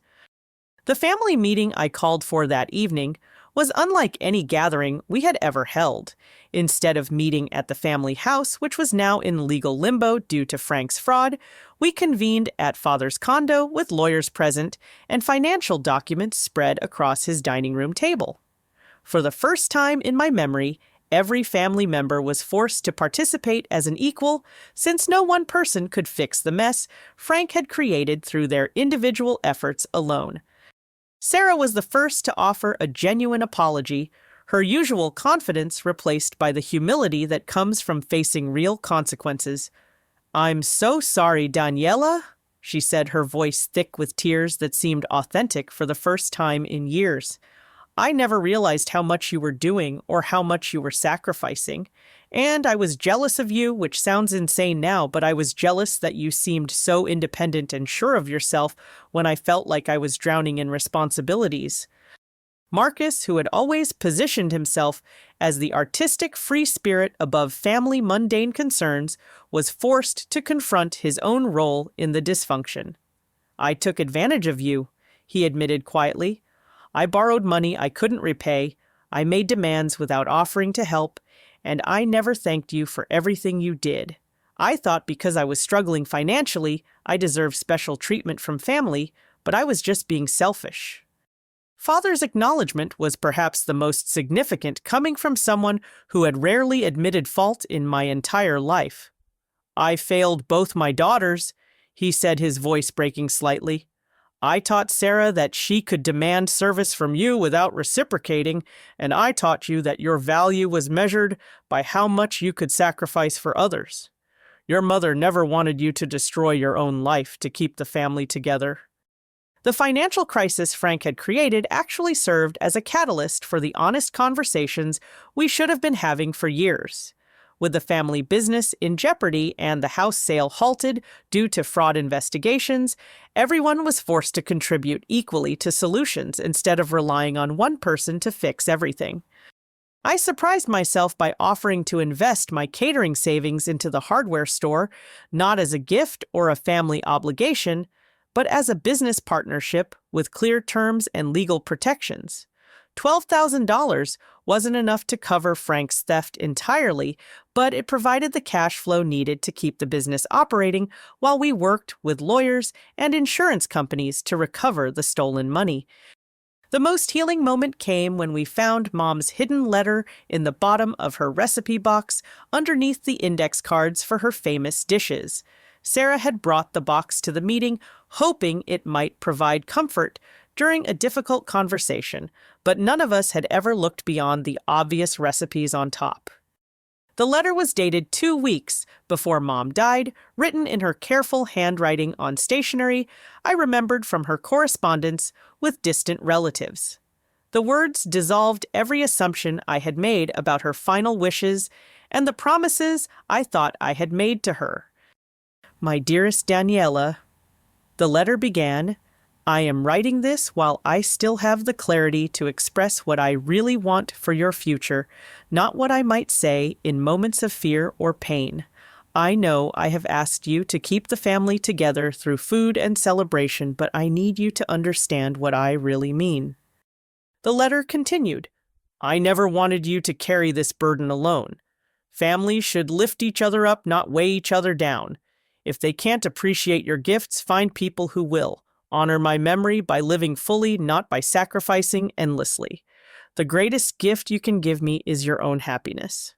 The family meeting I called for that evening was unlike any gathering we had ever held. Instead of meeting at the family house, which was now in legal limbo due to Frank's fraud, we convened at Father's condo with lawyers present and financial documents spread across his dining room table. For the first time in my memory, every family member was forced to participate as an equal, since no one person could fix the mess Frank had created through their individual efforts alone. Sarah was the first to offer a genuine apology, her usual confidence replaced by the humility that comes from facing real consequences. "I'm so sorry, Daniela," she said, her voice thick with tears that seemed authentic for the first time in years. "I never realized how much you were doing or how much you were sacrificing. And I was jealous of you, which sounds insane now, but I was jealous that you seemed so independent and sure of yourself when I felt like I was drowning in responsibilities." Marcus, who had always positioned himself as the artistic free spirit above family mundane concerns, was forced to confront his own role in the dysfunction. "I took advantage of you," he admitted quietly. "I borrowed money I couldn't repay, I made demands without offering to help, and I never thanked you for everything you did. I thought because I was struggling financially, I deserved special treatment from family, but I was just being selfish." Father's acknowledgement was perhaps the most significant, coming from someone who had rarely admitted fault in my entire life. "I failed both my daughters," he said, his voice breaking slightly. "I taught Sarah that she could demand service from you without reciprocating, and I taught you that your value was measured by how much you could sacrifice for others. Your mother never wanted you to destroy your own life to keep the family together." The financial crisis Frank had created actually served as a catalyst for the honest conversations we should have been having for years. With the family business in jeopardy and the house sale halted due to fraud investigations, everyone was forced to contribute equally to solutions instead of relying on one person to fix everything. I surprised myself by offering to invest my catering savings into the hardware store, not as a gift or a family obligation, but as a business partnership with clear terms and legal protections. $12,000 wasn't enough to cover Frank's theft entirely, but it provided the cash flow needed to keep the business operating while we worked with lawyers and insurance companies to recover the stolen money. The most healing moment came when we found Mom's hidden letter in the bottom of her recipe box underneath the index cards for her famous dishes. Sarah had brought the box to the meeting, hoping it might provide comfort during a difficult conversation, but none of us had ever looked beyond the obvious recipes on top. The letter was dated 2 weeks before Mom died, written in her careful handwriting on stationery I remembered from her correspondence with distant relatives. The words dissolved every assumption I had made about her final wishes and the promises I thought I had made to her. My dearest Daniela, the letter began, I am writing this while I still have the clarity to express what I really want for your future, not what I might say in moments of fear or pain. I know I have asked you to keep the family together through food and celebration, but I need you to understand what I really mean. The letter continued, I never wanted you to carry this burden alone. Families should lift each other up, not weigh each other down. If they can't appreciate your gifts, find people who will. Honor my memory by living fully, not by sacrificing endlessly. The greatest gift you can give me is your own happiness.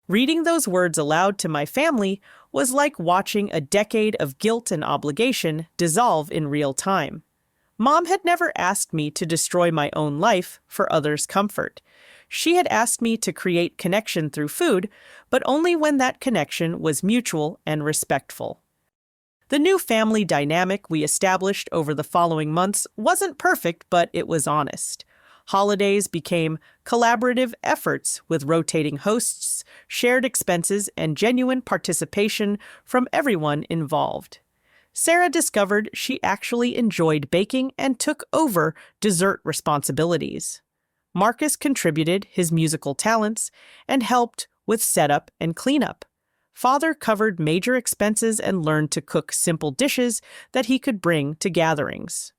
Reading those words aloud to my family was like watching a decade of guilt and obligation dissolve in real time. Mom had never asked me to destroy my own life for others' comfort. She had asked me to create connection through food, but only when that connection was mutual and respectful. The new family dynamic we established over the following months wasn't perfect, but it was honest. Holidays became collaborative efforts with rotating hosts, shared expenses, and genuine participation from everyone involved. Sarah discovered she actually enjoyed baking and took over dessert responsibilities. Marcus contributed his musical talents and helped with setup and cleanup. Father covered major expenses and learned to cook simple dishes that he could bring to gatherings.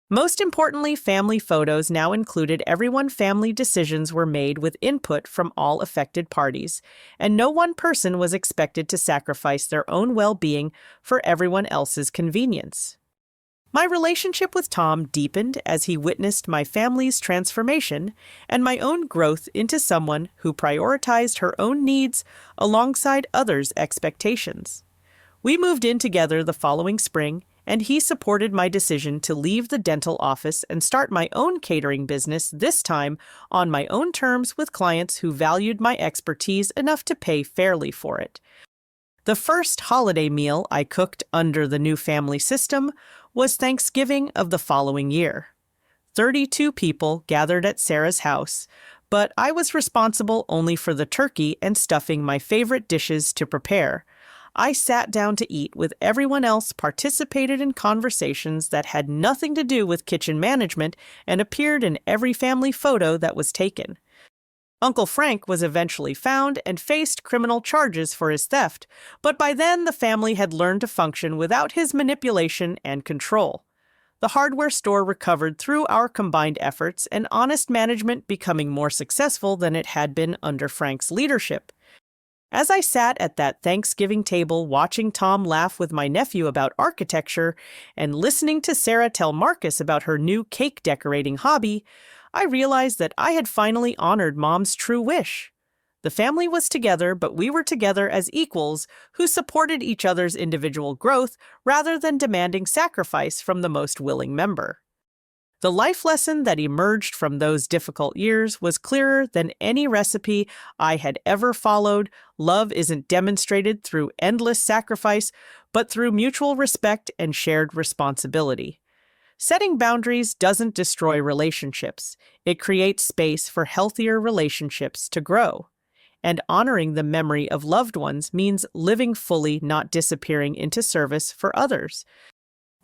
Most importantly, family photos now included everyone. Family decisions were made with input from all affected parties, and no one person was expected to sacrifice their own well-being for everyone else's convenience. My relationship with Tom deepened as he witnessed my family's transformation and my own growth into someone who prioritized her own needs alongside others' expectations. We moved in together the following spring, and he supported my decision to leave the dental office and start my own catering business, this time on my own terms with clients who valued my expertise enough to pay fairly for it. The first holiday meal I cooked under the new family system was Thanksgiving of the following year. 32 people gathered at Sarah's house, but I was responsible only for the turkey and stuffing my favorite dishes to prepare. I sat down to eat with everyone else, participated in conversations that had nothing to do with kitchen management, and appeared in every family photo that was taken. Uncle Frank was eventually found and faced criminal charges for his theft, but by then the family had learned to function without his manipulation and control. The hardware store recovered through our combined efforts, and honest management becoming more successful than it had been under Frank's leadership. As I sat at that Thanksgiving table watching Tom laugh with my nephew about architecture and listening to Sarah tell Marcus about her new cake decorating hobby, I realized that I had finally honored Mom's true wish. The family was together, but we were together as equals who supported each other's individual growth rather than demanding sacrifice from the most willing member. The life lesson that emerged from those difficult years was clearer than any recipe I had ever followed. Love isn't demonstrated through endless sacrifice, but through mutual respect and shared responsibility. Setting boundaries doesn't destroy relationships. It creates space for healthier relationships to grow. And honoring the memory of loved ones means living fully, not disappearing into service for others.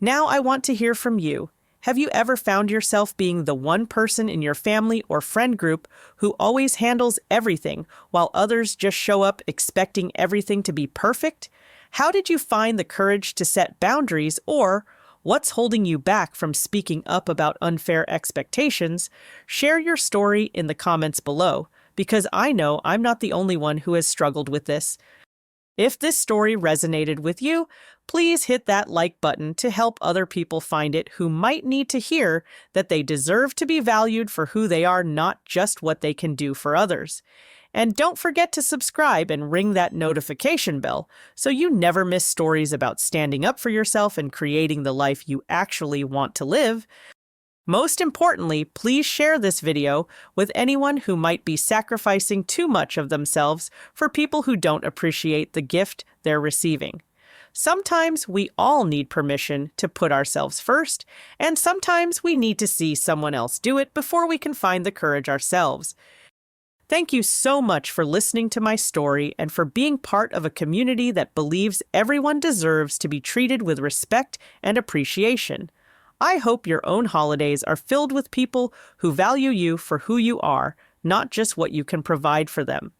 Now I want to hear from you. Have you ever found yourself being the one person in your family or friend group who always handles everything while others just show up expecting everything to be perfect? How did you find the courage to set boundaries, or what's holding you back from speaking up about unfair expectations? Share your story in the comments below, because I know I'm not the only one who has struggled with this. If this story resonated with you, please hit that like button to help other people find it who might need to hear that they deserve to be valued for who they are, not just what they can do for others. And don't forget to subscribe and ring that notification bell so you never miss stories about standing up for yourself and creating the life you actually want to live. Most importantly, please share this video with anyone who might be sacrificing too much of themselves for people who don't appreciate the gift they're receiving. Sometimes we all need permission to put ourselves first, and sometimes we need to see someone else do it before we can find the courage ourselves. Thank you so much for listening to my story and for being part of a community that believes everyone deserves to be treated with respect and appreciation. I hope your own holidays are filled with people who value you for who you are, not just what you can provide for them.